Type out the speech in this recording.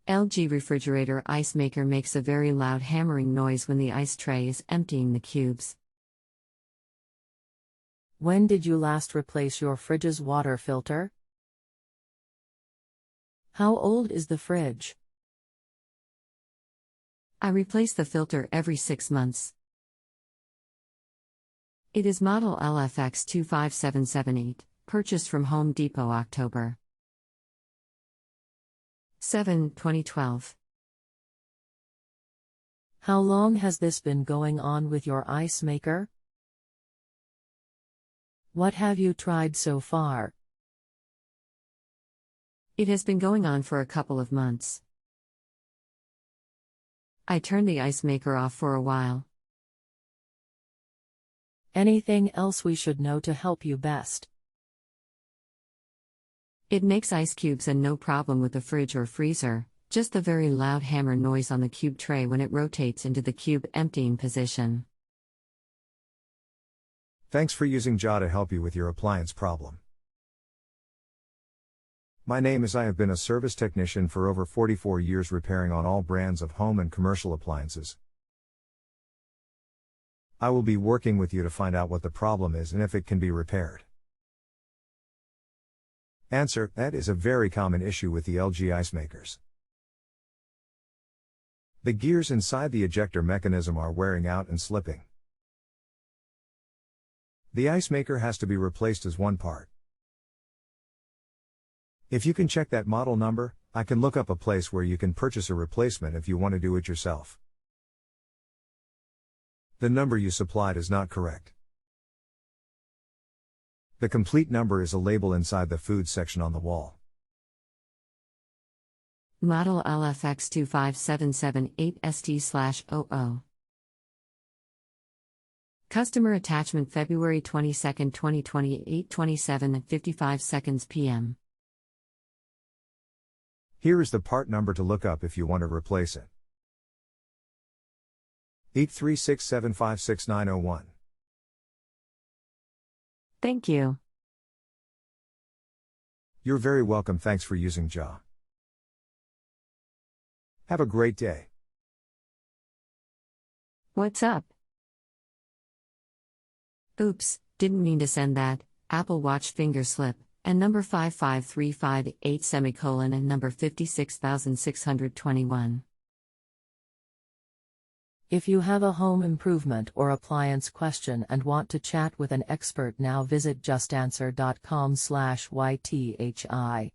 LG refrigerator ice maker makes a very loud hammering noise when the ice tray is emptying the cubes. When did you last replace your fridge's water filter? How old is the fridge? I replace the filter every 6 months. It is model LFX25778, purchased from Home Depot October 7, 2012. How long has this been going on with your ice maker? What have you tried so far? It has been going on for a couple of months. I turned the ice maker off for a while. Anything else we should know to help you best? It makes ice cubes and no problem with the fridge or freezer, just the very loud hammer noise on the cube tray when it rotates into the cube emptying position. Thanks for using JA to help you with your appliance problem. My name is I have been a service technician for over 44 years repairing on all brands of home and commercial appliances. I will be working with you to find out what the problem is and if it can be repaired. Answer: that is a very common issue with the LG ice makers. The gears inside the ejector mechanism are wearing out and slipping. The ice maker has to be replaced as one part. If you can check that model number, I can look up a place where you can purchase a replacement if you want to do it yourself. The number you supplied is not correct. The complete number is a label inside the food section on the wall. Model LFX25778 ST/00. Customer attachment February 22, 2020, 8:27:55 p.m. Here is the part number to look up if you want to replace it. 836756901. Thank you. You're very welcome. Thanks for using JA. Have a great day. What's up? Oops, didn't mean to send that. Apple Watch finger slip, and number 55358 and number 56621. If you have a home improvement or appliance question and want to chat with an expert now, visit JustAnswer.com/YTHI.